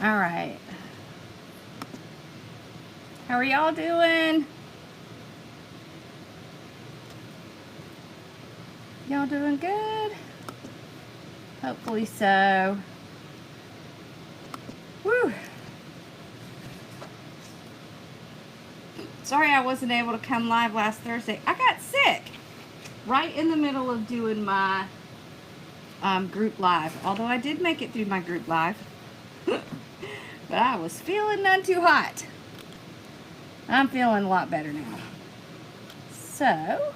All right. How are y'all doing? Y'all doing good? Hopefully so. Woo. Sorry I wasn't able to come live last Thursday. I got sick right in the middle of doing my group live. Although I did make it through my group live. But I was feeling none too hot. I'm feeling a lot better now. So,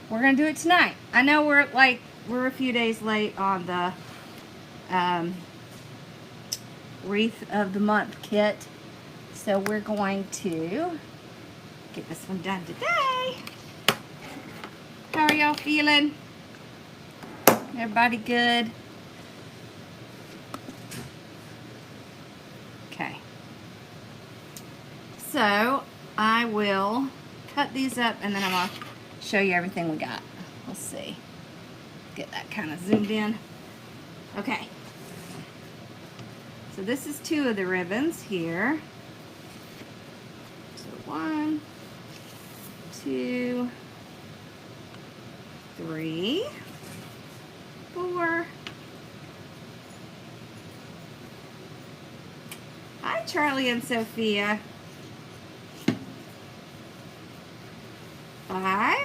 we're going to do it tonight. I know we're a few days late on the Wreath of the Month kit. So we're going to get this one done today. How are y'all feeling? Everybody good? Okay. So I will cut these up and then I'm going to show you everything we got. Let's see. Get that kind of zoomed in. Okay. So this is 2 of the ribbons here. So 1, 2, 3, 4. Hi, Charlie and Sophia. 5.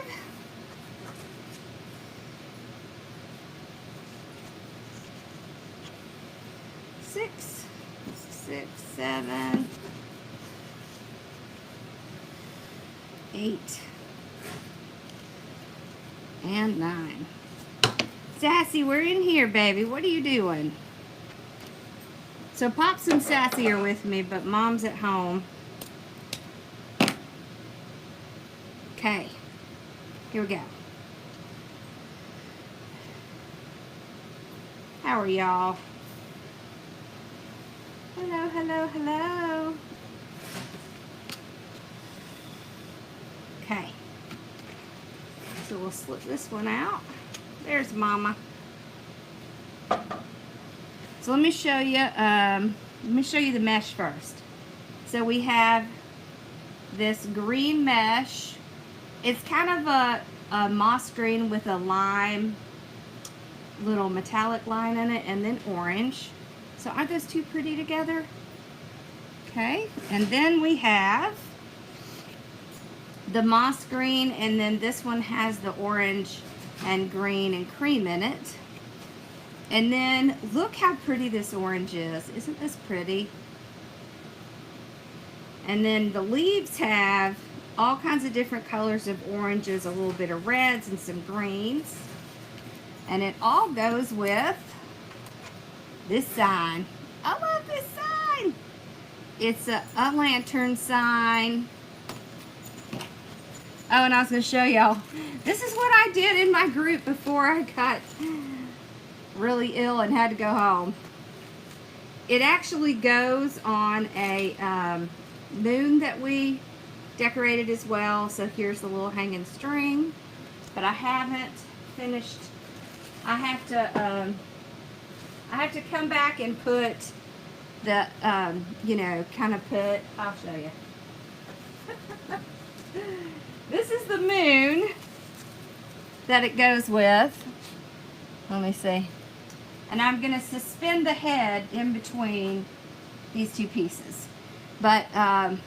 6, 7, 8, and 9. Sassy, we're in here, baby. What are you doing? So Pops and Sassy are with me, but Mom's at home. Okay, here we go. How are y'all? Hello, hello, hello. Okay, so we'll slip this one out. There's Mama. So let me show you the mesh first. So we have this green mesh. It's kind of a moss green with a lime, little metallic line in it, and then orange. So aren't those 2 pretty together? Okay, and then we have the moss green, and then this one has the orange and green and cream in it. And then look how pretty this orange is. Isn't this pretty? And then the leaves have all kinds of different colors of oranges, a little bit of reds and some greens. And it all goes with this sign. I love this sign. It's a lantern sign. Oh, and I was going to show y'all. This is what I did in my group before I got really ill and had to go home. It actually goes on a moon that we decorated as well. So here's the little hanging string. But I haven't finished. I have to come back and put the, you know, kind of put, I'll show you. This is the moon that it goes with. Let me see. And I'm going to suspend the head in between these 2 pieces. But I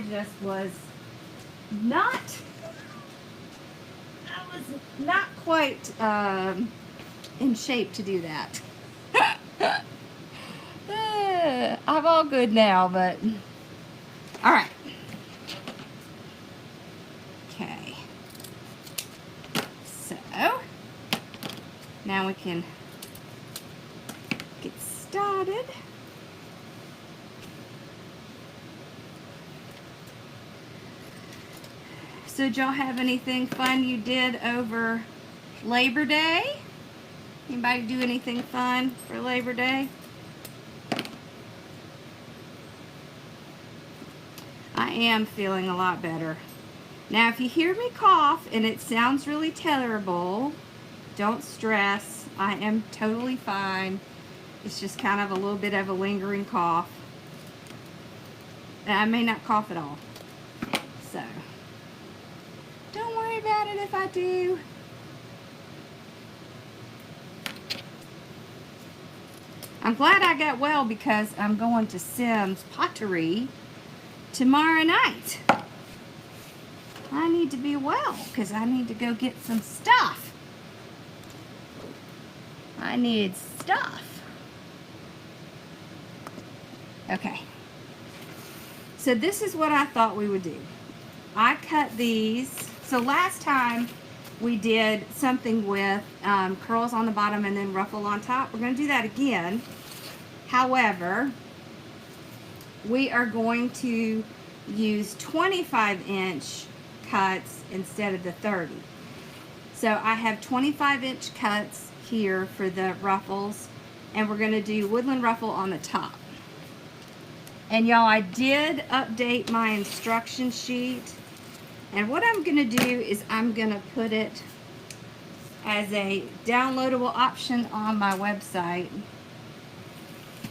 just was not quite in shape to do that. I'm all good now, but all right. Okay. So now we can get started. So did y'all have anything fun you did over Labor Day? Anybody do anything fun for Labor Day? I am feeling a lot better. Now, if you hear me cough and it sounds really terrible, don't stress. I am totally fine. It's just kind of a little bit of a lingering cough. And I may not cough at all. So, don't worry about it if I do. I'm glad I got well because I'm going to Sim's Pottery tomorrow night. I need to be well because I need to go get some stuff. I need stuff. Okay. So this is what I thought we would do. I cut these. So last time we did something with curls on the bottom and then ruffle on top. We're going to do that again. However, we are going to use 25-inch cuts instead of the 30. So I have 25-inch cuts here for the ruffles, and we're going to do woodland ruffle on the top. And y'all, I did update my instruction sheet. And what I'm going to do is I'm going to put it as a downloadable option on my website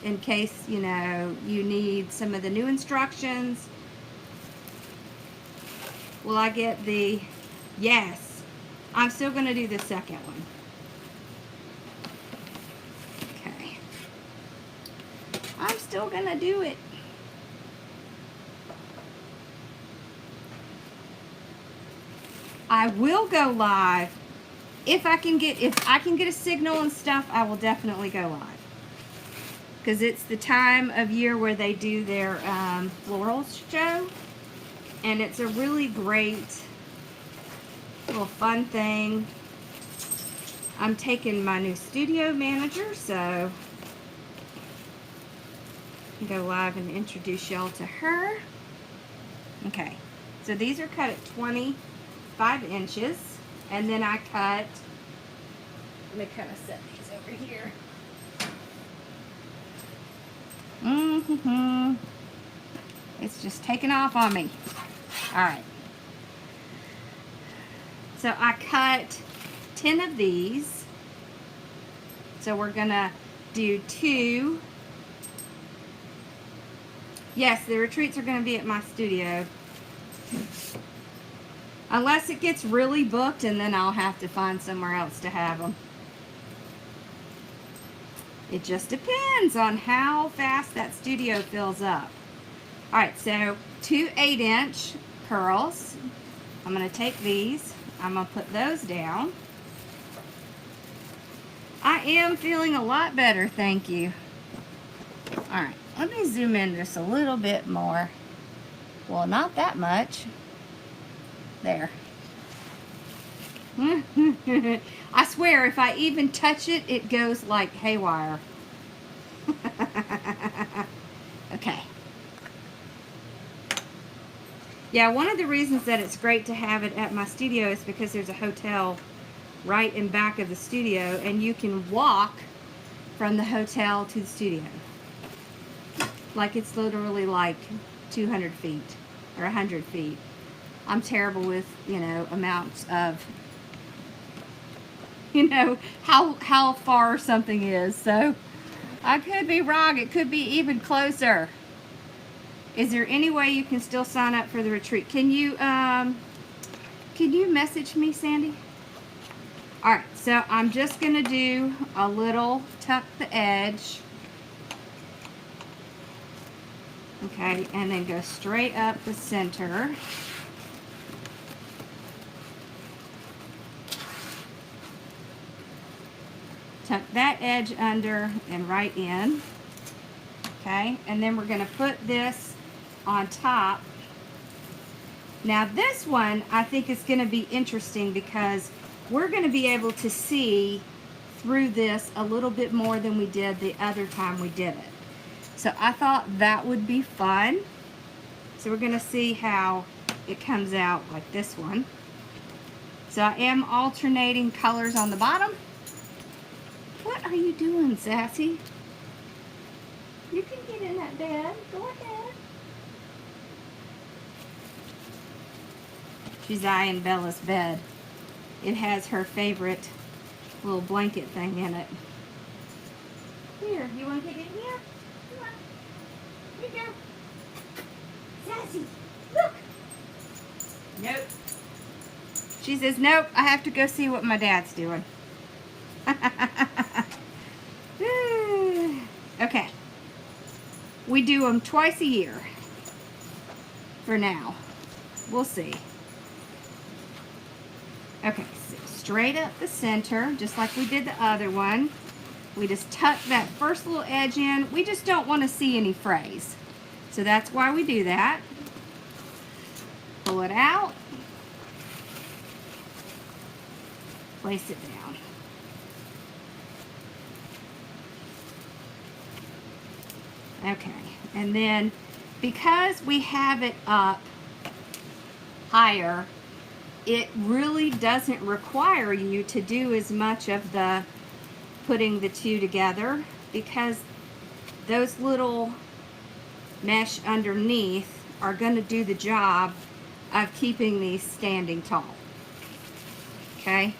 in case, you know, you need some of the new instructions. Will I get the... Yes. I'm still going to do the second one. Okay. I'm still going to do it. I will go live if I can get a signal and stuff. I will definitely go live because it's the time of year where they do their floral show, and it's a really great little fun thing. I'm taking my new studio manager, so I can go live and introduce y'all to her. Okay, so these are cut at 25 inches, and then I cut, let me kind of set these over here. It's just taking off on me. Alright. So I cut 10 of these. So we're going to do 2. Yes, the retreats are going to be at my studio. Unless it gets really booked, and then I'll have to find somewhere else to have them. It just depends on how fast that studio fills up. Alright, so 2 8-inch curls. I'm going to take these. I'm going to put those down. I am feeling a lot better, thank you. Alright, let me zoom in just a little bit more. Well, not that much. There. I swear, if I even touch it, it goes like haywire. Okay. Yeah, one of the reasons that it's great to have it at my studio is because there's a hotel right in back of the studio, and you can walk from the hotel to the studio. Like, it's literally like 200 feet or 100 feet. I'm terrible with, you know, amounts of, you know, how far something is. So I could be wrong. It could be even closer. Is there any way you can still sign up for the retreat? Can you message me, Sandy? All right, so I'm just going to do a little tuck the edge. Okay, and then go straight up the center. Tuck that edge under and right in. Okay, and then we're going to put this on top. Now this one I think is going to be interesting because we're going to be able to see through this a little bit more than we did the other time we did it. So I thought that would be fun. So we're going to see how it comes out like this one. So I am alternating colors on the bottom. What are you doing, Sassy? You can get in that bed. Go ahead. She's eyeing Bella's bed. It has her favorite little blanket thing in it. Here, you want to get in here? Come on. Here you go. Sassy, look. Nope. She says, nope, I have to go see what my dad's doing. Okay. We do them twice a year. For now. We'll see. Okay, so straight up the center, just like we did the other one. We just tuck that first little edge in. We just don't want to see any frays. So that's why we do that. Pull it out. Place it down. Okay, and then because we have it up higher, it really doesn't require you to do as much of the putting the two together, because those little mesh underneath are going to do the job of keeping these standing tall. Okay,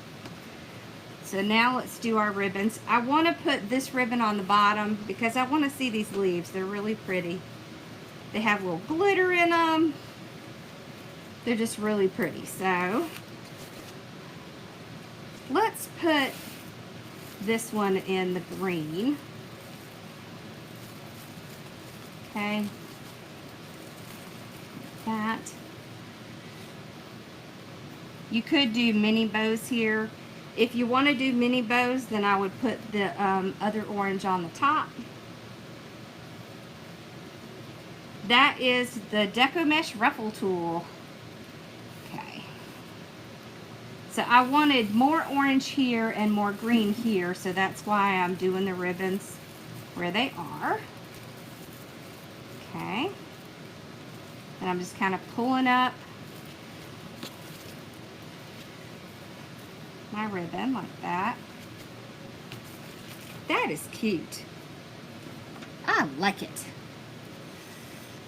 so now let's do our ribbons. I want to put this ribbon on the bottom because I want to see these leaves. They're really pretty. They have a little glitter in them. They're just really pretty. So let's put this one in the green. Okay. That. You could do mini bows here. If you want to do mini bows, then I would put the other orange on the top. That is the Deco Mesh Ruffle tool. Okay. So I wanted more orange here and more green here, so that's why I'm doing the ribbons where they are. Okay. And I'm just kind of pulling up my ribbon like that. That is cute. I like it.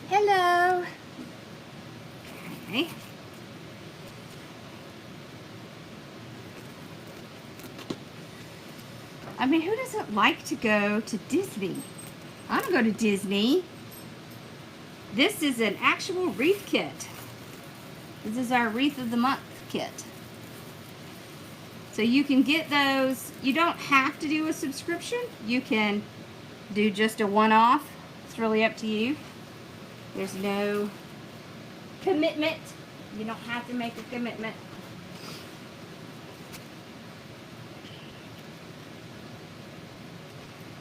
Hello. Okay. I mean, who doesn't like to go to Disney? I want to go to Disney. This is an actual wreath kit. This is our Wreath of the Month kit. So you can get those. You don't have to do a subscription. You can do just a one-off. It's really up to you. There's no commitment. You don't have to make a commitment.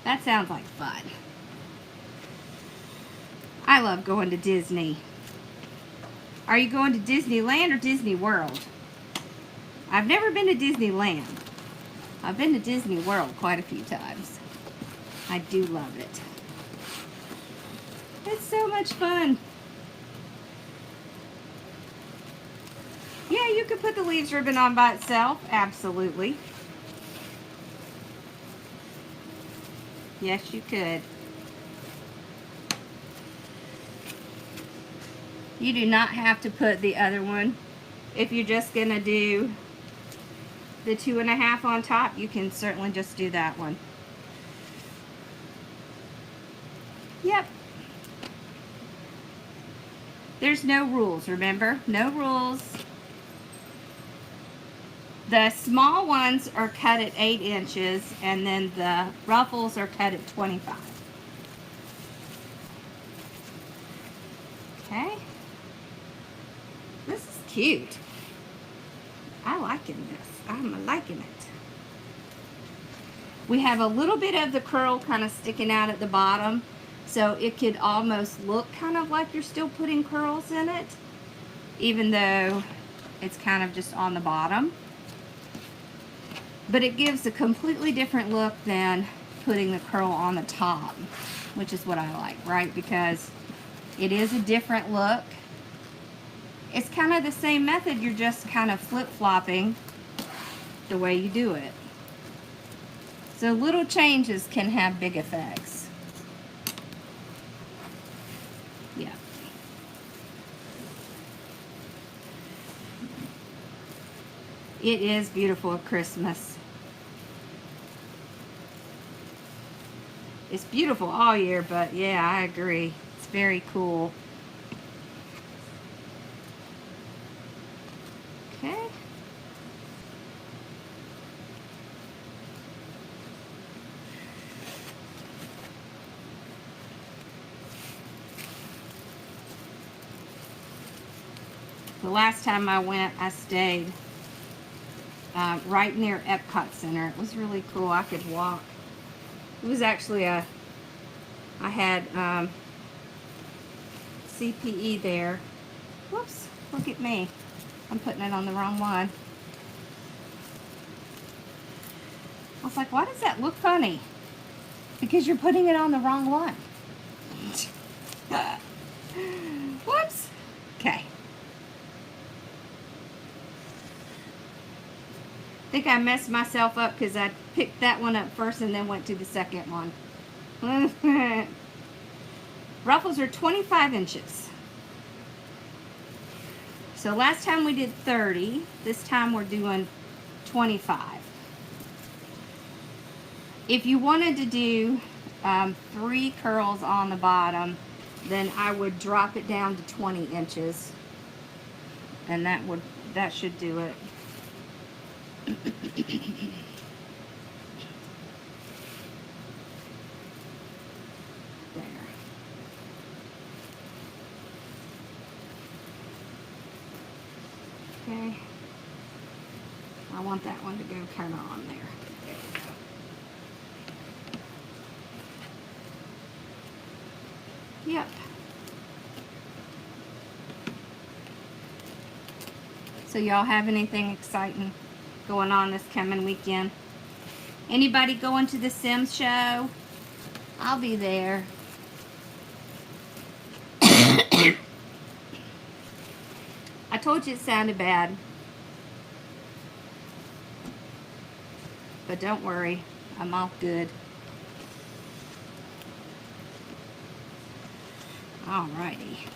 That sounds like fun. I love going to Disney. Are you going to Disneyland or Disney World? I've never been to Disneyland. I've been to Disney World quite a few times. I do love it. It's so much fun. Yeah, you could put the leaves ribbon on by itself. Absolutely. Yes, you could. You do not have to put the other one. If you're just going to do the 2.5 on top, you can certainly just do that one. Yep. There's no rules, remember? No rules. The small ones are cut at 8 inches, and then the ruffles are cut at 25. Okay. This is cute. I'm liking this. I'm liking it. We have a little bit of the curl kind of sticking out at the bottom, so it could almost look kind of like you're still putting curls in it, even though it's kind of just on the bottom. But it gives a completely different look than putting the curl on the top, which is what I like, right? Because it is a different look. It's kind of the same method, you're just kind of flip-flopping the way you do it. So little changes can have big effects. Yeah. It is beautiful at Christmas. It's beautiful all year, but yeah, I agree. It's very cool. Okay. The last time I went, I stayed right near Epcot Center. It was really cool. I could walk. It was actually I had CPE there. Whoops, look at me. I'm putting it on the wrong one. I was like, why does that look funny? Because you're putting it on the wrong one. Whoops. Okay. I think I messed myself up because I picked that one up first and then went to the second one. Ruffles are 25 inches. So last time we did 30. This time we're doing 25. If you wanted to do 3 curls on the bottom, then I would drop it down to 20 inches. And that should do it. There. Okay. I want that one to go kind of on there. There we go. Yep. So y'all have anything exciting going on this coming weekend? Anybody going to the Sims show? I'll be there. I told you it sounded bad. But don't worry, I'm all good. Alrighty.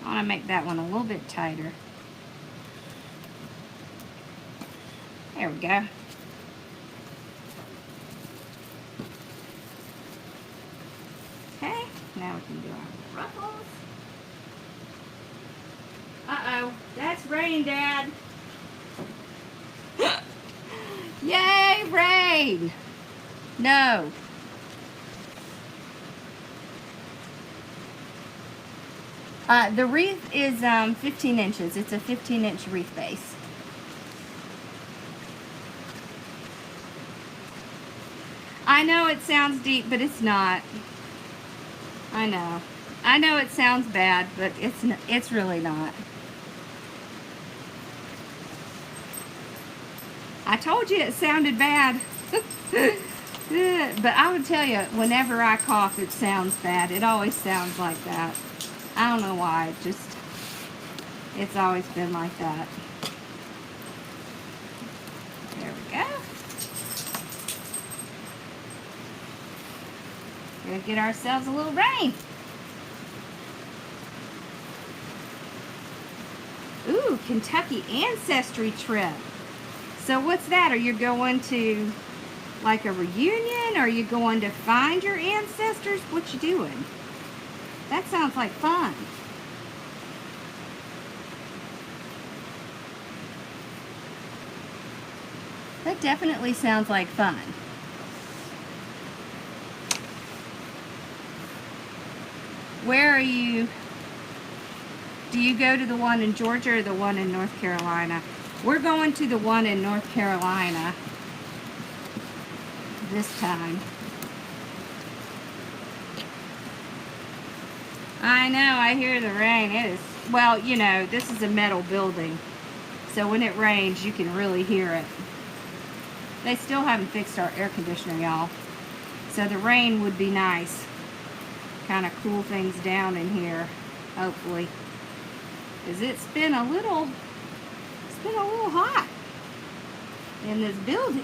I want to make that one a little bit tighter. There we go. Okay, now we can do our ruffles. Uh-oh, that's rain, Dad. Yay, rain! No. The wreath is 15 inches. It's a 15-inch wreath base. I know it sounds deep, but it's not. I know. I know it sounds bad, but it's really not. I told you it sounded bad. But I would tell you, whenever I cough, it sounds bad. It always sounds like that. I don't know why. It's always been like that. There we go. Gonna get ourselves a little rain. Ooh, Kentucky ancestry trip. So what's that? Are you going to like a reunion? Or are you going to find your ancestors? What you doing? That sounds like fun. That definitely sounds like fun. Where are you? Do you go to the one in Georgia or the one in North Carolina? We're going to the one in North Carolina this time. I know, I hear the rain. It is, well, you know, this is a metal building. So when it rains, you can really hear it. They still haven't fixed our air conditioner, y'all. So the rain would be nice. Kind of cool things down in here, hopefully. Because it's been a little hot in this building.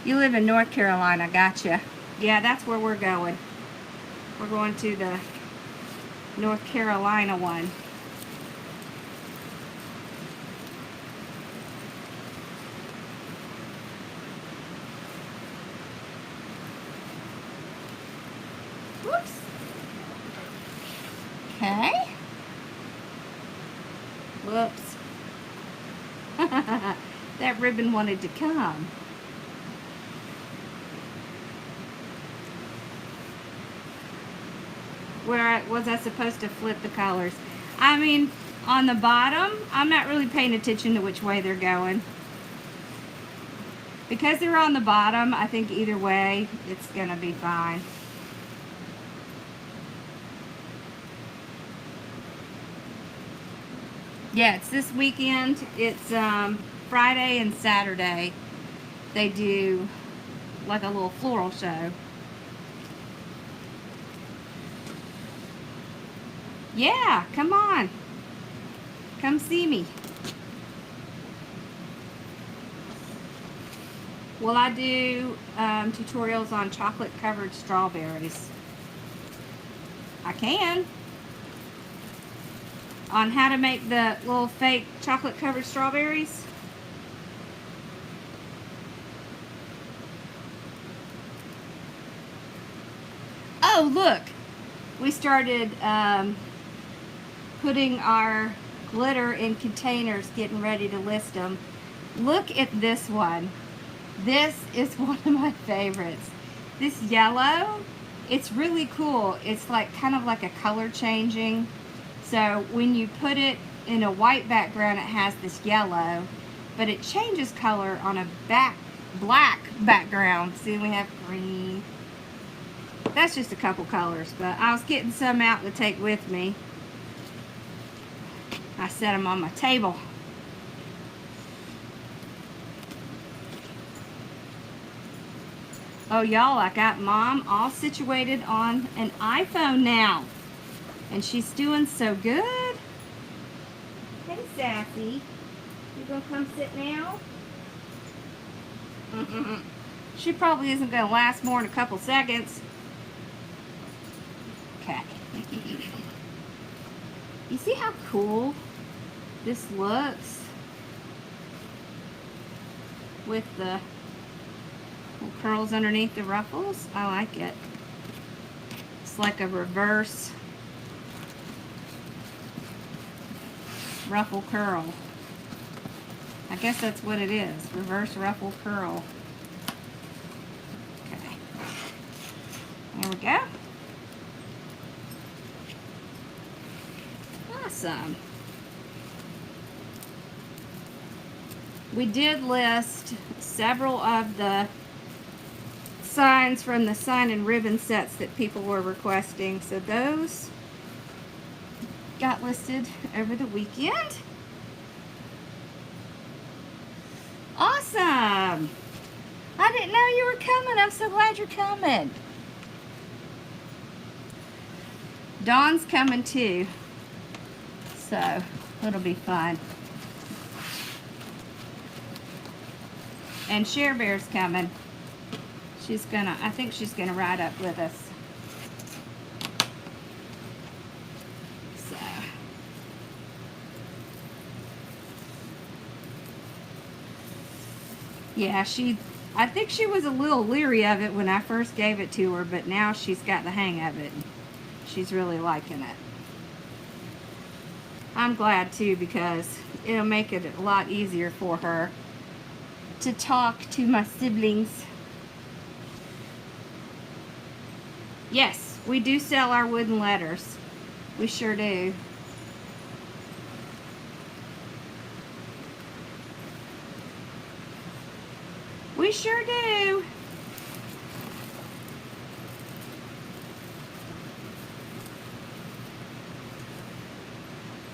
You live in North Carolina, gotcha. Yeah, that's where we're going. We're going to the North Carolina one. Whoops. Okay. Whoops. That ribbon wanted to come. Where was I supposed to flip the colors? I mean, on the bottom, I'm not really paying attention to which way they're going. Because they're on the bottom, I think either way, it's gonna be fine. Yeah, it's this weekend. It's Friday and Saturday. They do like a little floral show. Yeah, come on. Come see me. Will I do tutorials on chocolate covered strawberries? I can. On how to make the little fake chocolate covered strawberries. Oh, look. We started putting our glitter in containers, getting ready to list them. Look at this one. This is one of my favorites. This yellow, it's really cool. It's like kind of like a color changing. So when you put it in a white background, it has this yellow, but it changes color on a black background. See, we have green. That's just a couple colors, but I was getting some out to take with me. I set them on my table. Oh, y'all, I got Mom all situated on an iPhone now. And she's doing so good. Hey, Sassy. You gonna come sit now? She probably isn't gonna last more than a couple seconds. Okay. You see how cool this looks? With the little curls underneath the ruffles. I like it. It's like a reverse ruffle curl. I guess that's what it is. Reverse ruffle curl. Okay. There we go. Awesome. We did list several of the signs from the sign and ribbon sets that people were requesting. So those got listed over the weekend. Awesome. I didn't know you were coming. I'm so glad you're coming. Dawn's coming too. So it'll be fun. And Share Bear's coming. I think she's gonna ride up with us. So. Yeah, I think she was a little leery of it when I first gave it to her, but now she's got the hang of it. She's really liking it. I'm glad too, because it'll make it a lot easier for her to talk to my siblings. Yes, we do sell our wooden letters. We sure do. We sure do.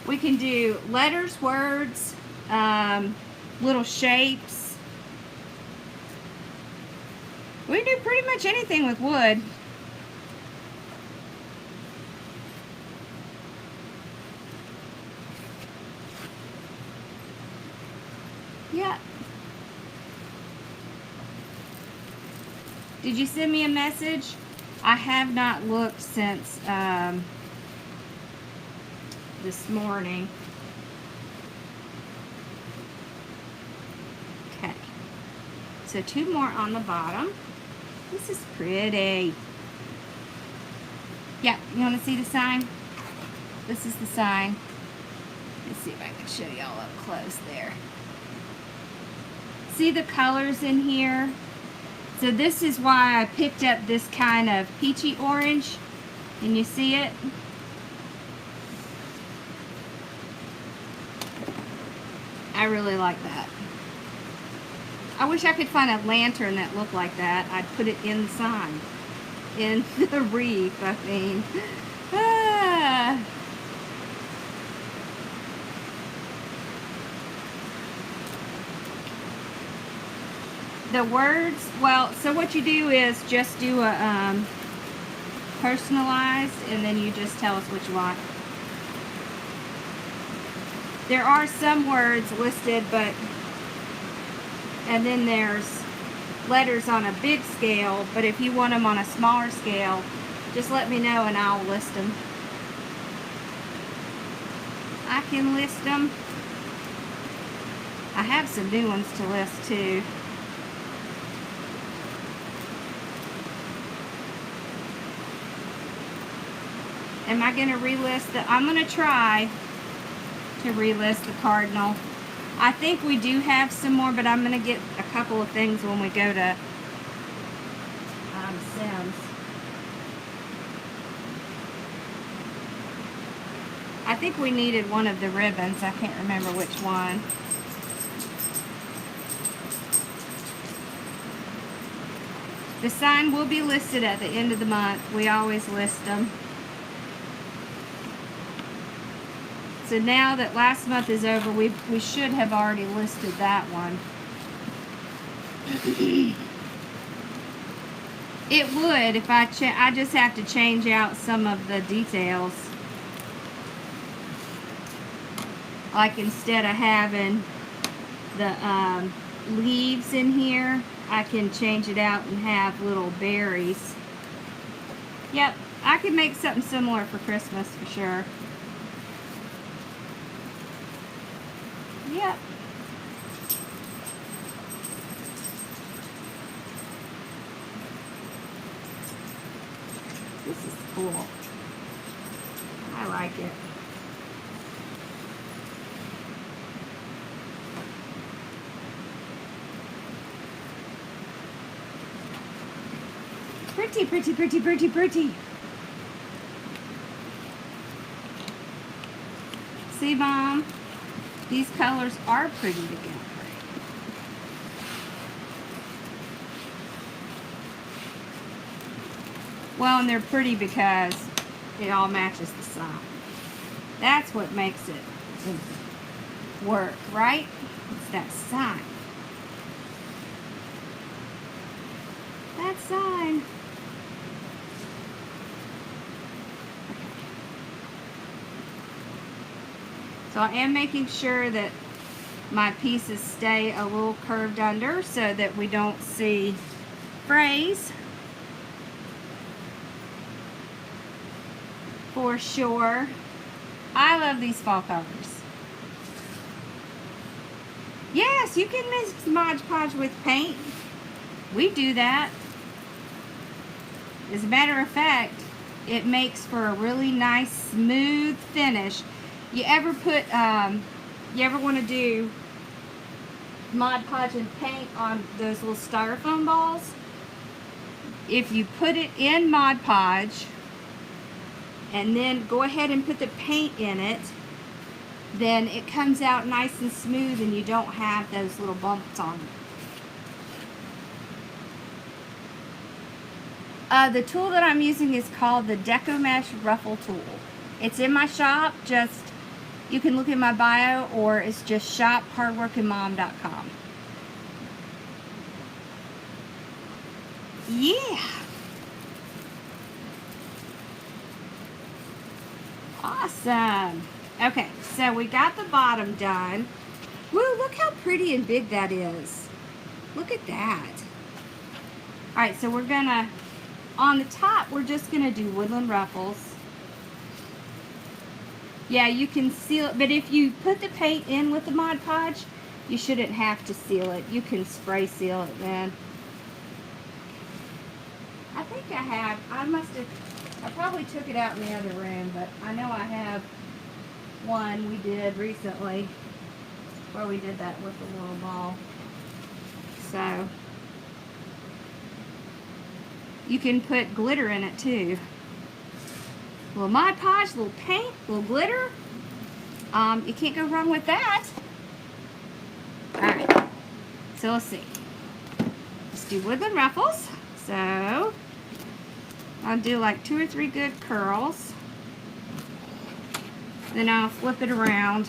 We can do letters, words, little shapes. We do pretty much anything with wood. Yeah. Did you send me a message? I have not looked since this morning. Okay, so 2 more on the bottom. This is pretty. Yeah, you want to see the sign? This is the sign. Let's see if I can show y'all up close there. See the colors in here? So this is why I picked up this kind of peachy orange. Can you see it? I really like that. I wish I could find a lantern that looked like that. I'd put it in the sign. In the wreath, I mean. Ah. The words, well, so what you do is just do a personalized, and then you just tell us what you want. There are some words listed, but, and then there's letters on a big scale, but if you want them on a smaller scale, just let me know and I'll list them. I can list them. I have some new ones to list too. Am I going to relist the, I'm going to try to relist the cardinal. I think we do have some more, but I'm going to get a couple of things when we go to Sims. I think we needed one of the ribbons. I can't remember which one. The sign will be listed at the end of the month. We always list them. So now that last month is over, we should have already listed that one. It would if I just have to change out some of the details. Like instead of having the leaves in here, I can change it out and have little berries. Yep, I could make something similar for Christmas for sure. Yep. This is cool. I like it. Pretty, pretty, pretty, pretty, pretty. See, Mom? These colors are pretty together. Well, and they're pretty because it all matches the sign. That's what makes it work, right? It's that sign. That sign. So I am making sure that my pieces stay a little curved under so that we don't see frays. For sure. I love these fall colors. Yes, you can mix Mod Podge with paint. We do that. As a matter of fact, it makes for a really nice smooth finish. You ever put, you ever want to do Mod Podge and paint on those little styrofoam balls? If you put it in Mod Podge and then go ahead and put the paint in it, then it comes out nice and smooth and you don't have those little bumps on it. The tool that I'm using is called the Deco Mesh Ruffle tool. It's in my shop. Just, you can look in my bio, or it's just shop hardworkingmom.com. Yeah. Awesome. Okay, so we got the bottom done. Woo, look how pretty and big that is. Look at that. Alright, so we're gonna on the top, we're just going to do woodland ruffles. Yeah, you can seal it, but if you put the paint in with the Mod Podge, you shouldn't have to seal it. You can spray seal it then. I think I have, I probably took it out in the other room, but I know I have one we did recently where we did that with the little ball. So, you can put glitter in it too. A little Mod Podge, a little paint, a little glitter. You can't go wrong with that. Alright, so let's see. Let's do woodland ruffles. So, I'll do like 2 or 3 good curls. Then I'll flip it around.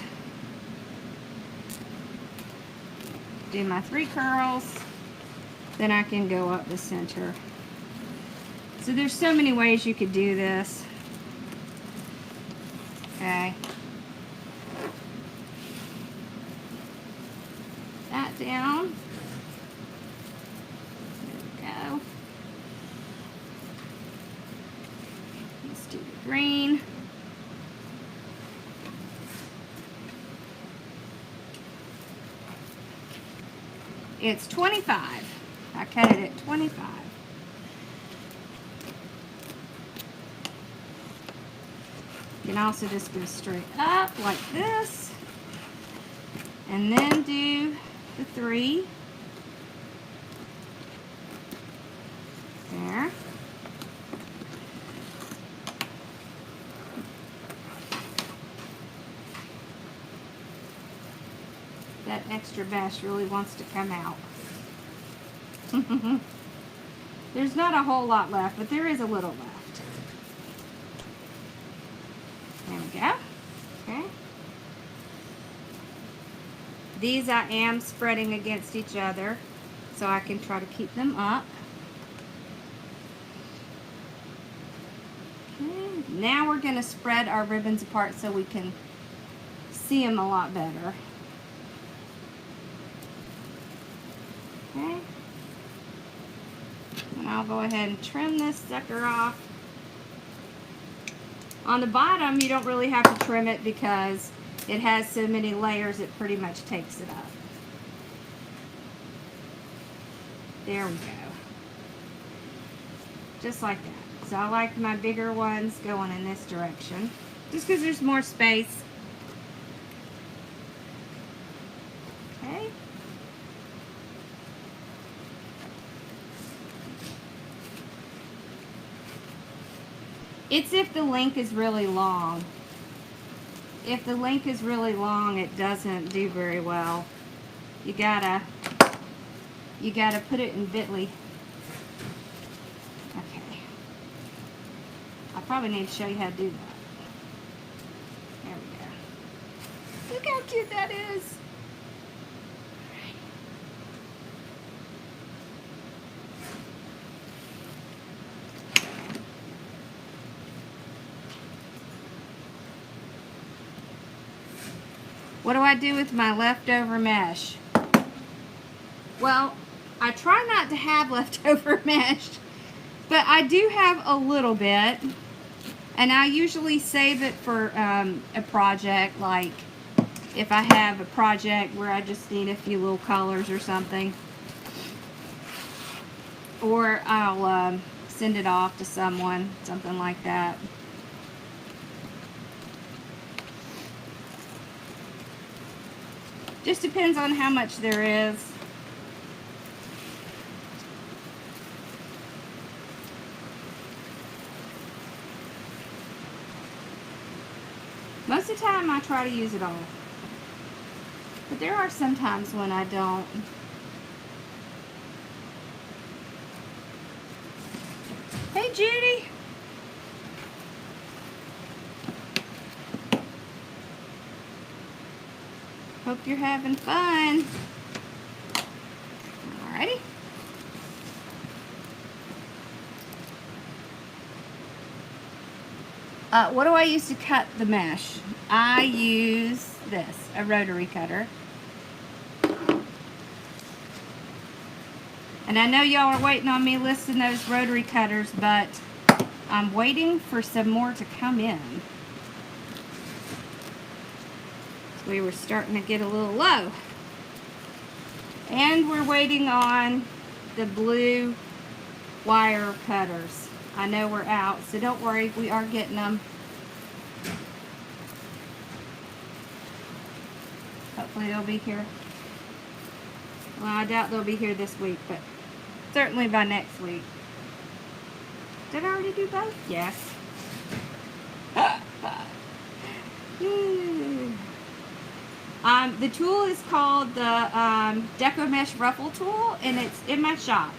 Do my 3 curls. Then I can go up the center. So there's so many ways you could do this. Okay. That down. There we go. Let's do the green. It's 25. I cut it at 25. You can also just go straight up like this, and then do the 3 there. That extra mesh really wants to come out. There's not a whole lot left, but there is a little left. There we go. Okay. These I am spreading against each other so I can try to keep them up. Okay. Now we're going to spread our ribbons apart so we can see them a lot better. Okay. And I'll go ahead and trim this sucker off. On the bottom, you don't really have to trim it because it has so many layers it pretty much takes it up. There we go. Just like that. So I like my bigger ones going in this direction. Just because there's more space. Okay. It's if the link is really long. If the link is really long, it doesn't do very well. You gotta put it in bitly. Okay. I probably need to show you how to do that. There we go. Look how cute that is. What do I do with my leftover mesh? Well, I try not to have leftover mesh, but I do have a little bit, and I usually save it for a project, like if I have a project where I just need a few little colors or something, or I'll send it off to someone, something like that. Just depends on how much there is. Most of the time I try to use it all. But there are some times when I don't. Hey Judy! Hope you're having fun. Alrighty. What do I use to cut the mesh? I use this, a rotary cutter. And I know y'all are waiting on me listing those rotary cutters, but I'm waiting for some more to come in. We were starting to get a little low. And we're waiting on the blue wire cutters. I know we're out, so don't worry, we are getting them. Hopefully they'll be here. Well, I doubt they'll be here this week, but certainly by next week. Did I already do both? Yes. The tool is called the Deco Mesh Ruffle tool, and it's in my shop.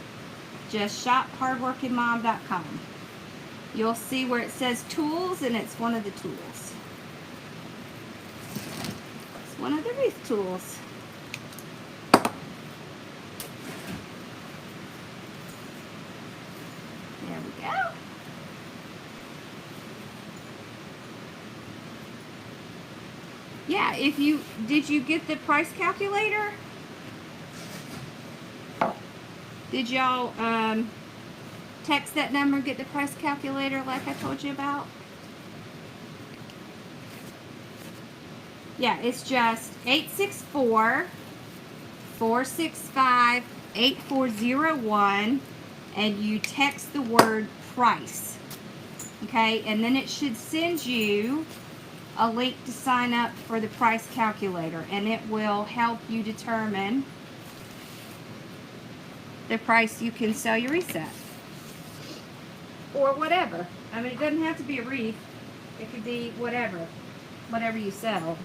Just shop hardworkingmom.com. You'll see where it says tools, and it's one of the tools. It's one of the Wreath tools. There we go. Yeah, did you get the price calculator? Did y'all text that number and get the price calculator like I told you about? Yeah, it's just 864-465-8401, and you text the word price. Okay, and then it should send you a link to sign up for the price calculator, and it will help you determine the price you can sell your wreath at. Or whatever. I mean, it doesn't have to be a wreath. It could be whatever you sell.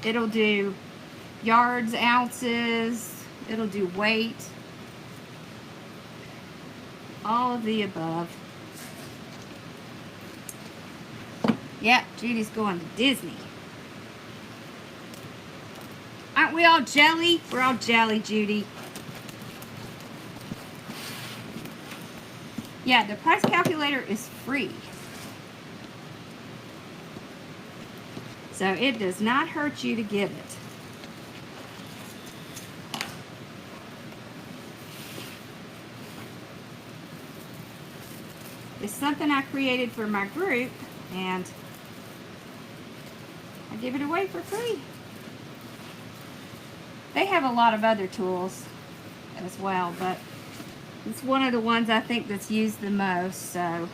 It'll do yards, ounces, it'll do weight, all of the above. Yeah, Judy's going to Disney. Aren't we all jelly? We're all jelly, Judy. Yeah, the price calculator is free. So it does not hurt you to get it. It's something I created for my group, and I give it away for free. They have a lot of other tools as well, but it's one of the ones I think that's used the most, so.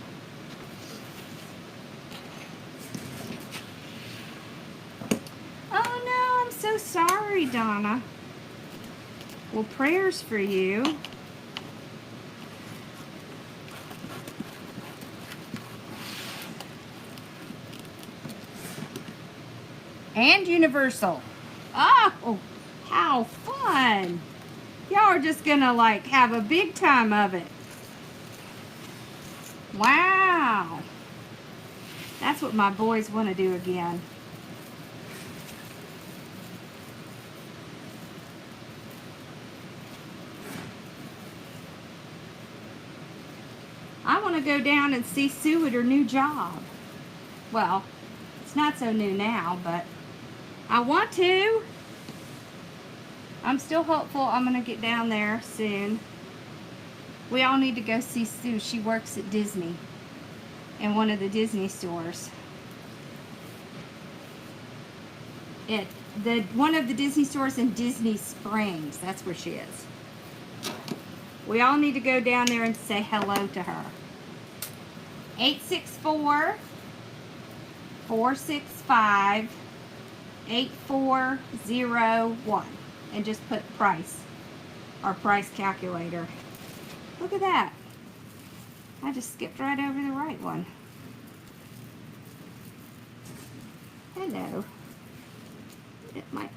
Oh no, I'm so sorry, Donna. Well, prayers for you. And Universal. Oh, how fun. Y'all are just gonna like have a big time of it. Wow. That's what my boys want to do again. I want to go down and see Sue at her new job. Well, it's not so new now, but I want to. I'm still hopeful I'm going to get down there soon. We all need to go see Sue. She works at Disney, in one of the Disney stores. One of the Disney stores in Disney Springs. That's where she is. We all need to go down there and say hello to her. 864-465-8401. And just put price, our price calculator. Look at that. I just skipped right over the right one. Hello. It might,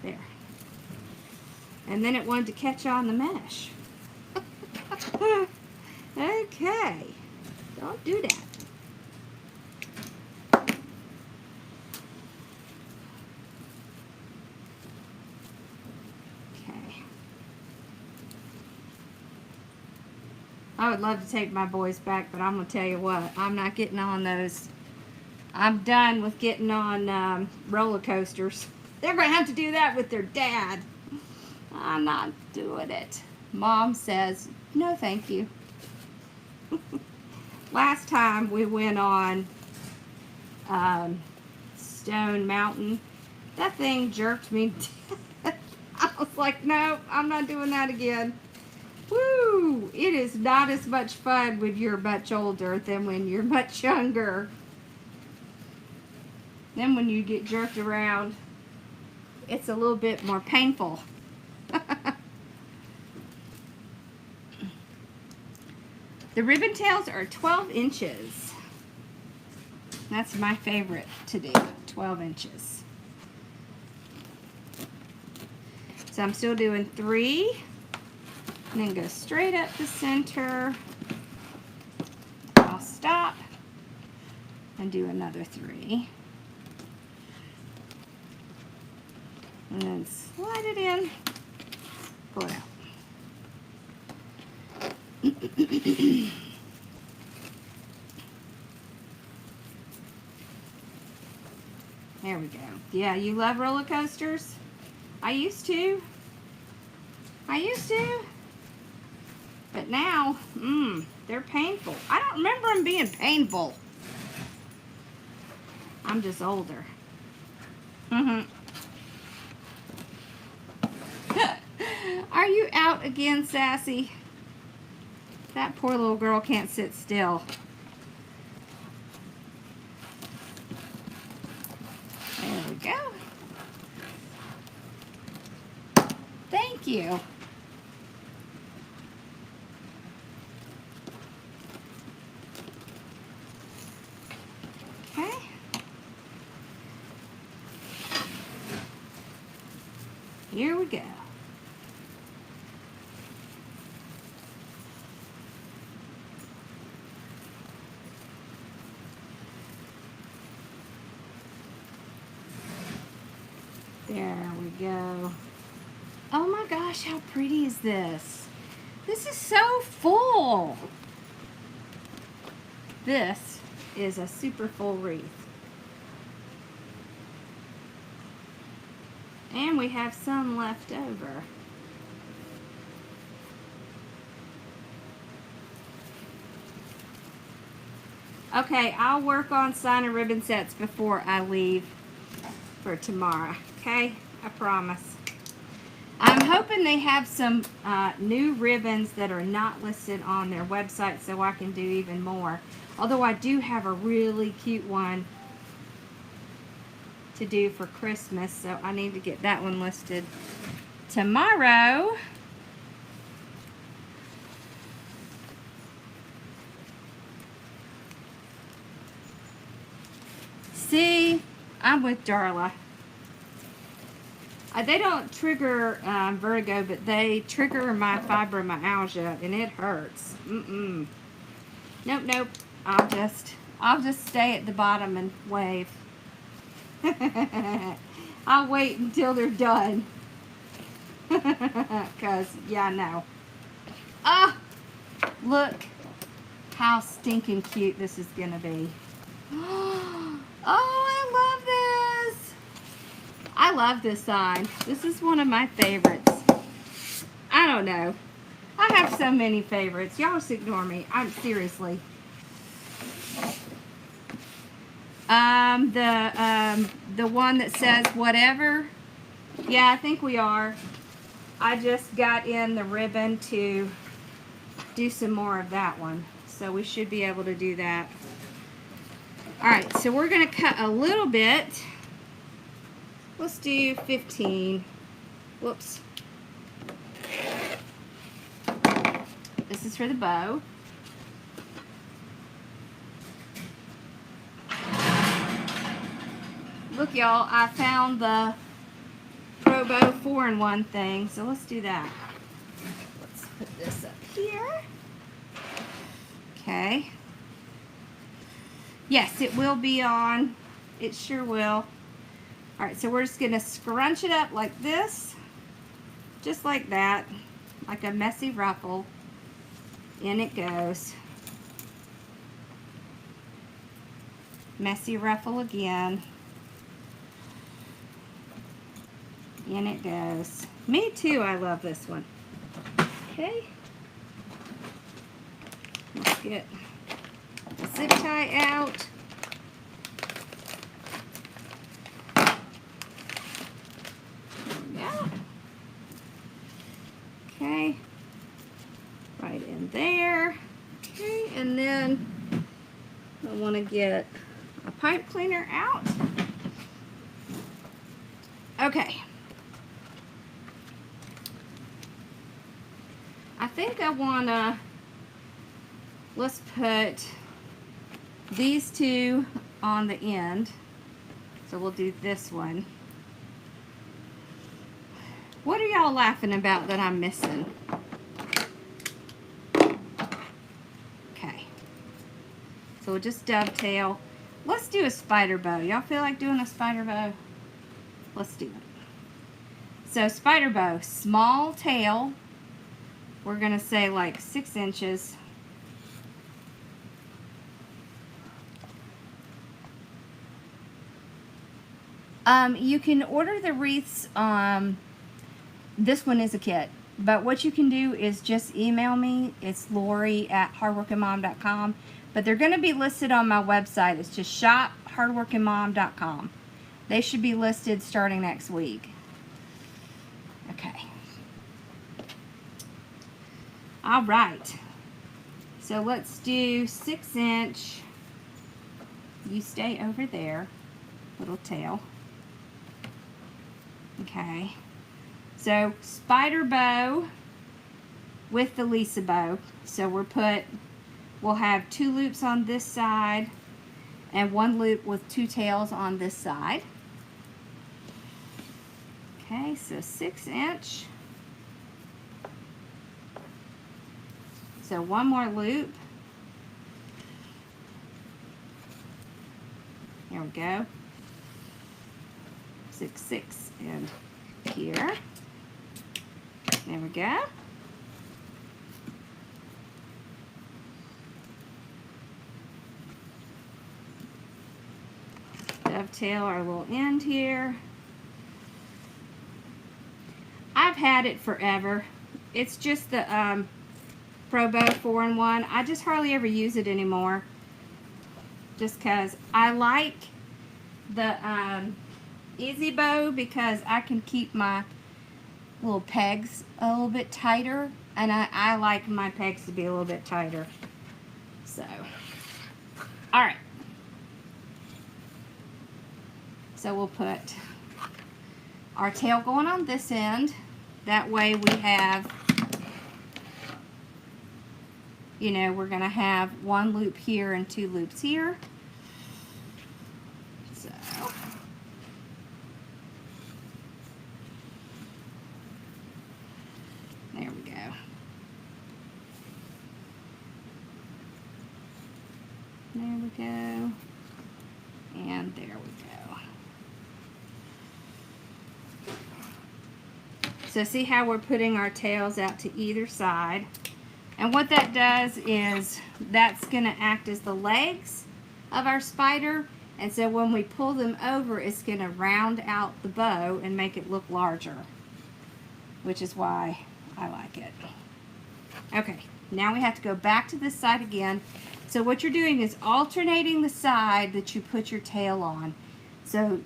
there. And then it wanted to catch on the mesh. Okay. Don't do that. I would love to take my boys back, but I'm going to tell you what, I'm not getting on those. I'm done with getting on roller coasters. They're going to have to do that with their dad. I'm not doing it. Mom says, no thank you. Last time we went on Stone Mountain, that thing jerked me. I was like, no, I'm not doing that again. Woo! It is not as much fun when you're much older than when you're much younger. Then when you get jerked around, it's a little bit more painful. The ribbon tails are 12 inches. That's my favorite to do, 12 inches. So I'm still doing 3, and then go straight up the center. I'll stop and do another 3. And then slide it in, pull it out. There we go. Yeah, you love roller coasters? I used to. But now, they're painful. I don't remember them being painful. I'm just older. Are you out again, Sassy? That poor little girl can't sit still. There we go. Thank you. Okay. Here we go. There we go. Oh my gosh, how pretty is this? This is so full. This is a super full wreath. And we have some left over. Okay, I'll work on signing ribbon sets before I leave for tomorrow. Okay, I promise. I'm hoping they have some new ribbons that are not listed on their website so I can do even more. Although I do have a really cute one to do for Christmas, so I need to get that one listed tomorrow. See, I'm with Darla. They don't trigger vertigo, but they trigger my fibromyalgia, and it hurts. Nope, nope. I'll just stay at the bottom and wave. I'll wait until they're done. Cause yeah, no. Ah, look how stinking cute this is gonna be. Oh, I love this. I love this sign. This is one of my favorites. I don't know. I have so many favorites. Y'all just ignore me. I'm seriously. The one that says whatever. Yeah, I think we are. I just got in the ribbon to do some more of that one. So we should be able to do that. Alright, so we're going to cut a little bit. Let's do 15. Whoops. This is for the bow. Look, y'all, I found the Pro Bow 4-in-1 thing, so let's do that. Let's put this up here. Okay. Yes, it will be on. It sure will. Alright, so we're just going to scrunch it up like this. Just like that. Like a messy ruffle. In it goes. Messy ruffle again. In it goes. Me too, I love this one. Okay. Let's get the zip tie out. Yeah. Okay. Right in there. Okay, and then I want to get a pipe cleaner out. Okay. I think I want to, let's put these two on the end. So we'll do this one. What are y'all laughing about that I'm missing? Okay. So we'll just dovetail. Let's do a spider bow. Y'all feel like doing a spider bow? Let's do it. So spider bow, small tail. We're gonna say like 6 inches. You can order the wreaths. This one is a kit, but what you can do is just email me. It's Lori@hardworkingmom.com, but they're going to be listed on my website. It's just shop.hardworkingmom.com. They should be listed starting next week. Okay. All right. So let's do 6 inch. You stay over there, little tail. Okay. So spider bow with the Lisa bow. So we'll have 2 loops on this side and 1 loop with 2 tails on this side. Okay, so 6 inch. So 1 more loop. There we go. 6, 6, and here. There we go. Dovetail our little end here. I've had it forever. It's just the Pro Bow 4-in-1. I just hardly ever use it anymore. Just because I like the Easy Bow because I can keep my little pegs a little bit tighter, and I like my pegs to be a little bit tighter. So, all right. So we'll put our tail going on this end. That way we have, you know, we're going to have 1 loop here and 2 loops here. So, there we go. There we go. And there we go. So see how we're putting our tails out to either side. And what that does is that's going to act as the legs of our spider. And so when we pull them over, it's going to round out the bow and make it look larger, which is why I like it. Okay, now we have to go back to this side again. So what you're doing is alternating the side that you put your tail on. So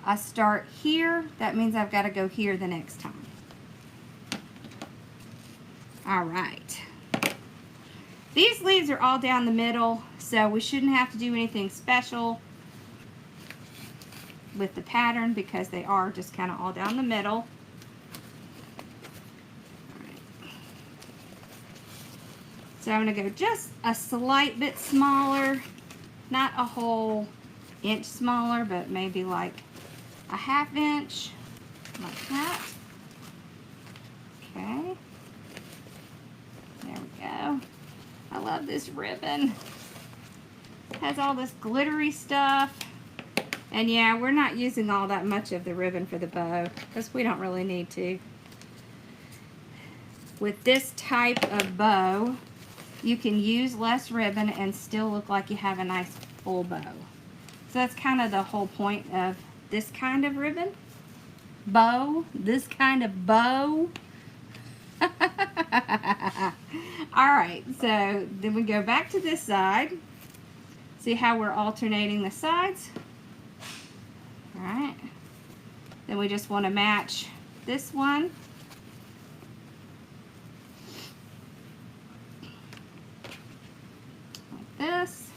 I start here, that means I've got to go here the next time. All right. These leaves are all down the middle, so we shouldn't have to do anything special with the pattern because they are just kind of all down the middle. So I'm going to go just a slight bit smaller, not a whole inch smaller, but maybe like a 1/2 inch, like that. Okay. There we go. I love this ribbon. It has all this glittery stuff. And yeah, we're not using all that much of the ribbon for the bow because we don't really need to. With this type of bow, you can use less ribbon and still look like you have a nice full bow. So that's kind of the whole point of this kind of ribbon. bow, this kind of bow. Alright, so then we go back to this side. See how we're alternating the sides? Alright. Then we just want to match this one. Like this.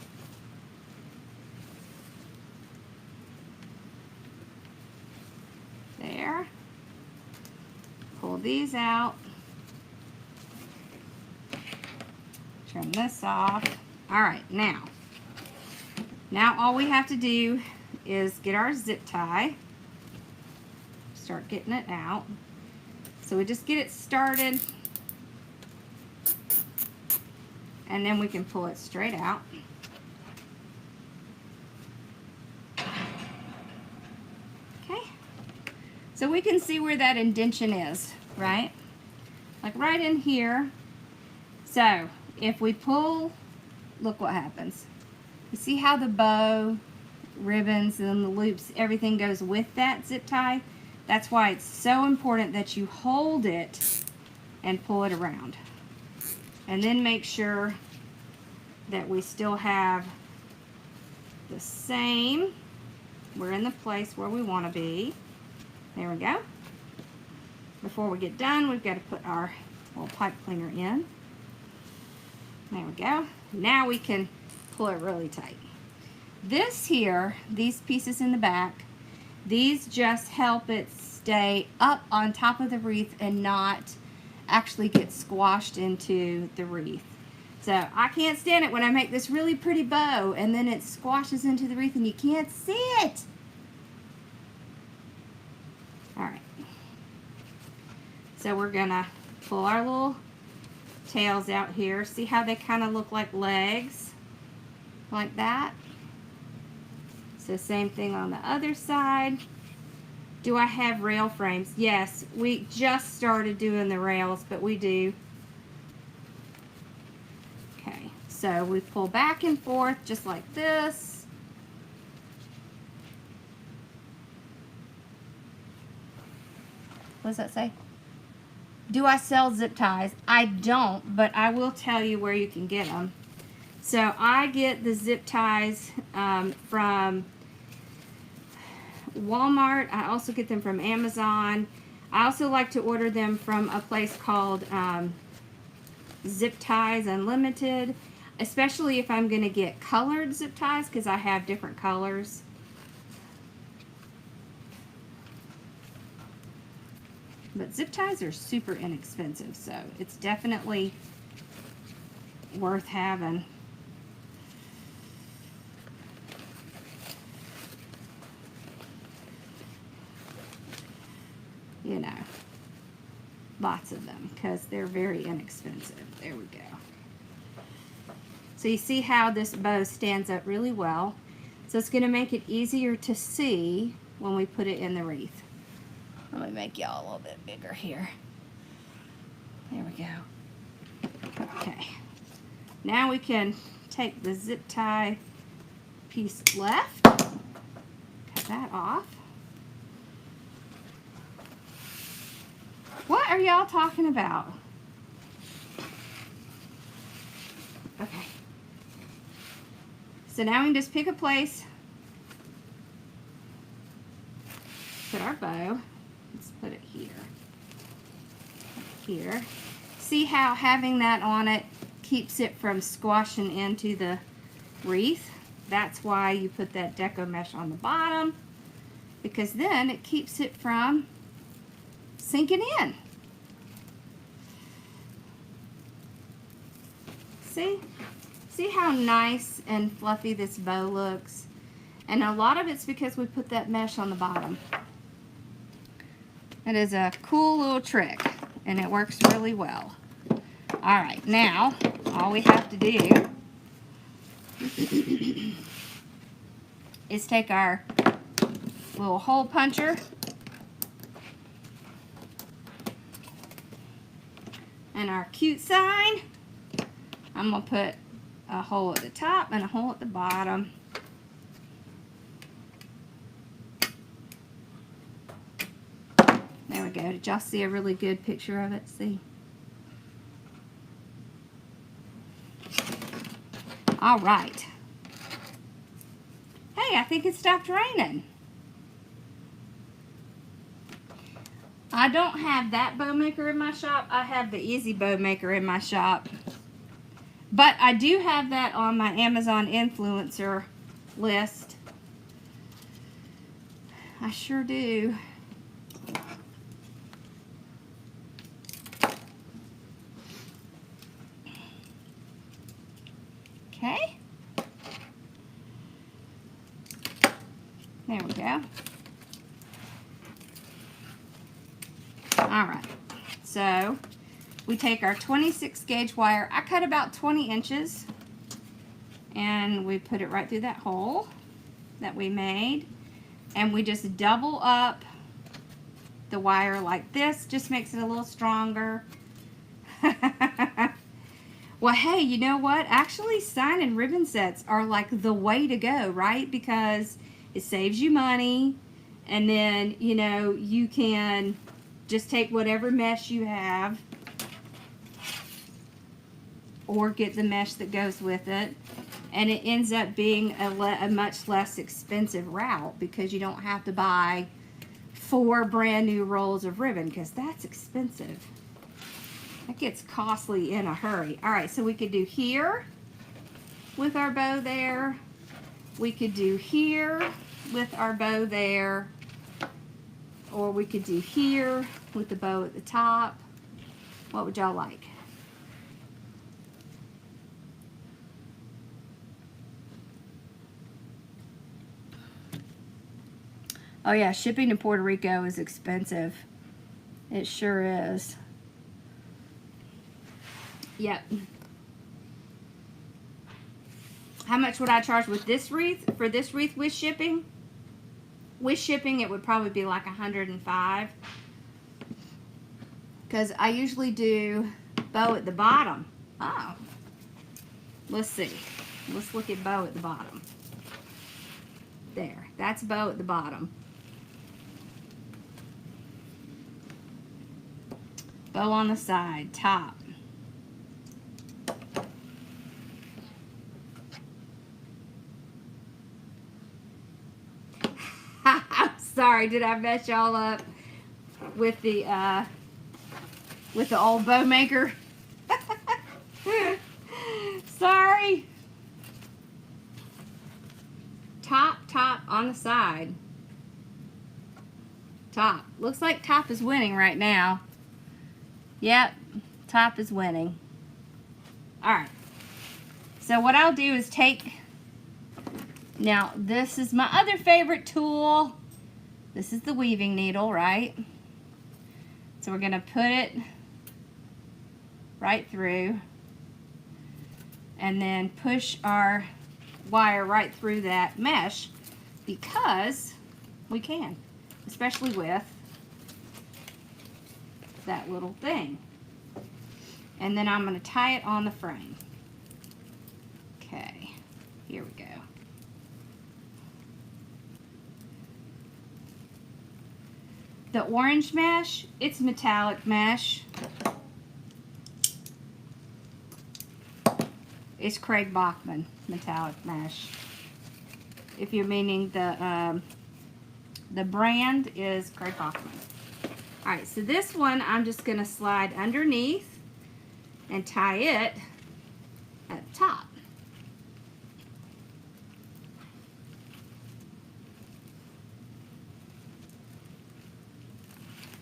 There. Pull these out. Turn this off. Alright, now all we have to do is get our zip tie. Start getting it out. So we just get it started, and then we can pull it straight out. Okay. So we can see where that indentation is, right? Like right in here. So if we pull, look what happens. You see how the bow, ribbons, and the loops, everything goes with that zip tie? That's why it's so important that you hold it and pull it around. And then make sure that we still have the same. We're in the place where we want to be. There we go. Before we get done, we've got to put our little pipe cleaner in. There we go. Now we can pull it really tight. This here, these pieces in the back, these just help it stay up on top of the wreath and not actually get squashed into the wreath. So I can't stand it when I make this really pretty bow and then it squashes into the wreath and you can't see it. Alright. So we're gonna pull our little tails out here. See how they kind of look like legs? Like that. So same thing on the other side. Do I have rail frames? Yes, we just started doing the rails, but we do. Okay, so we pull back and forth just like this. What does that say? Do I sell zip ties? I don't, but I will tell you where you can get them. So I get the zip ties from Walmart. I also get them from Amazon. I also like to order them from a place called Zip Ties Unlimited, especially if I'm going to get colored zip ties because I have different colors. But zip ties are super inexpensive, so it's definitely worth having. You know, lots of them because they're very inexpensive. There we go. So you see how this bow stands up really well. So it's going to make it easier to see when we put it in the wreath. Let me make y'all a little bit bigger here. There we go. Okay. Now we can take the zip tie piece left. Cut that off. What are y'all talking about? Okay. So now we can just pick a place. Put our bow. Let's put it here. Here. See how having that on it keeps it from squashing into the wreath? That's why you put that deco mesh on the bottom, because then it keeps it from sinking in. See how nice and fluffy this bow looks? And a lot of it's because we put that mesh on the bottom. It is a cool little trick, and it works really well. Alright, now all we have to do is take our little hole puncher and our cute sign. I'm going to put a hole at the top and a hole at the bottom. go. Did y'all see a really good picture of it? See? All right. Hey, I think it stopped raining. I don't have that bow maker in my shop. I have the Easy Bow Maker in my shop. But I do have that on my Amazon influencer list. I sure do. Okay. There we go. All right. So we take our 26 gauge wire. I cut about 20 inches and we put it right through that hole that we made. And we just double up the wire like this. Just makes it a little stronger. Well, hey, you know what? Actually, sign and ribbon sets are like the way to go, right? Because it saves you money. And then, you know, you can just take whatever mesh you have or get the mesh that goes with it. And it ends up being a much less expensive route because you don't have to buy 4 brand new rolls of ribbon because that's expensive. That gets costly in a hurry. All right, so we could do here with our bow there. We could do here with our bow there. Or we could do here with the bow at the top. What would y'all like? Oh yeah, shipping to Puerto Rico is expensive. It sure is. Yep. How much would I charge with this wreath? For this wreath with shipping? With shipping, it would probably be like $105. Because I usually do bow at the bottom. Oh. Let's see. Let's look at bow at the bottom. There. That's bow at the bottom. Bow on the side. Top. Sorry, did I mess y'all up with the old bow maker? Sorry. Top on the side. Top. Looks like top is winning right now. Yep, top is winning. Alright. So what I'll do is take... Now, this is my other favorite tool. This is the weaving needle, right? So we're going to put it right through and then push our wire right through that mesh because we can, especially with that little thing. And then I'm going to tie it on the frame. Okay, here we go. The orange mesh, it's metallic mesh. It's Craig Bachman metallic mesh. If you're meaning the brand is Craig Bachman. All right, so this one I'm just gonna slide underneath and tie it at the top.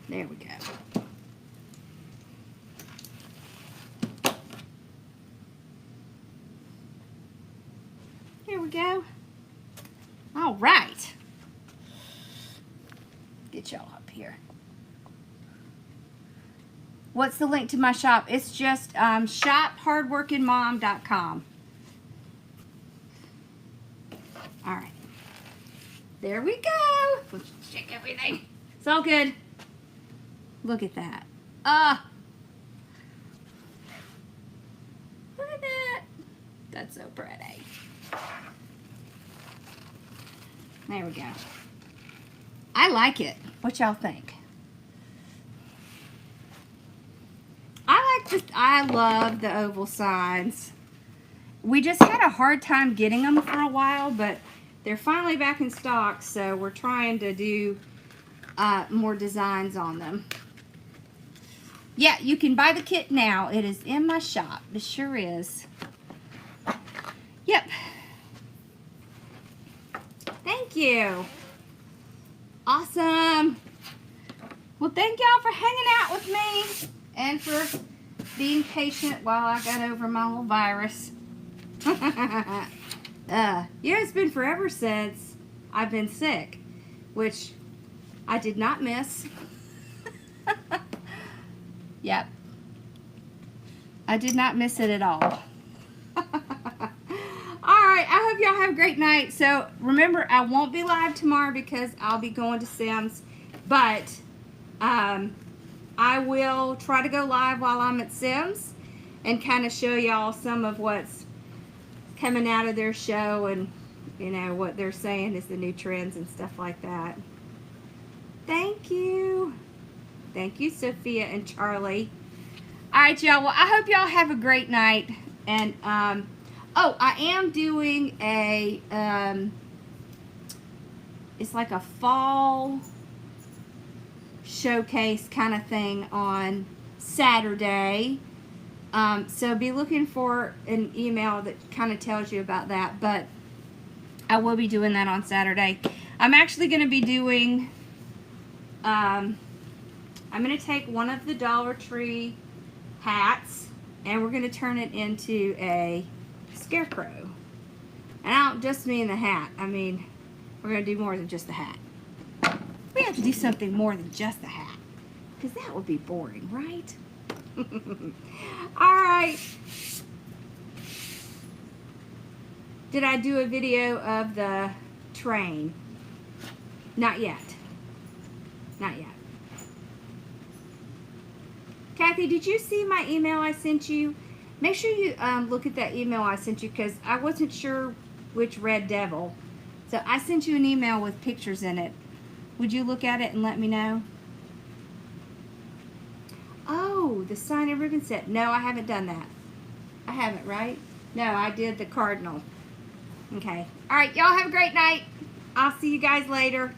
There we go. Here we go. All right. Get y'all up here. What's the link to my shop? It's just shop.hardworkingmom.com. All right. There we go. Let's check everything. It's all good. Look at that. Look at that. That's so pretty. There we go. I like it. What y'all think? I love the oval signs. We just had a hard time getting them for a while, but they're finally back in stock, so we're trying to do more designs on them. Yeah, you can buy the kit now. It is in my shop. It sure is. Yep. Thank you. Awesome. Well, thank y'all for hanging out with me and for being patient while I got over my little virus. Yeah, it's been forever since I've been sick, which I did not miss. Yep. I did not miss it at all. Alright, I hope y'all have a great night. So, remember, I won't be live tomorrow because I'll be going to Sims. But, I will try to go live while I'm at Sims and kind of show y'all some of what's coming out of their show and, you know, what they're saying is the new trends and stuff like that. Thank you. Thank you, Sophia and Charlie. Alright, y'all. Well, I hope y'all have a great night. And, oh, I am doing a, it's like a fall showcase kind of thing on Saturday. So be looking for an email that kind of tells you about that. But I will be doing that on Saturday. I'm actually going to be doing, I'm going to take one of the Dollar Tree hats and we're going to turn it into a scarecrow. And I don't just mean the hat. I mean, we're going to do more than just the hat. We have to do something more than just the hat. Because that would be boring, right? Alright. Did I do a video of the train? Not yet. Not yet. Kathy, did you see my email I sent you? Make sure you look at that email I sent you because I wasn't sure which Red Devil. So I sent you an email with pictures in it. Would you look at it and let me know? Oh, the sign and ribbon set. No, I haven't done that. I haven't, right? No, I did the cardinal. Okay. All right, y'all have a great night. I'll see you guys later.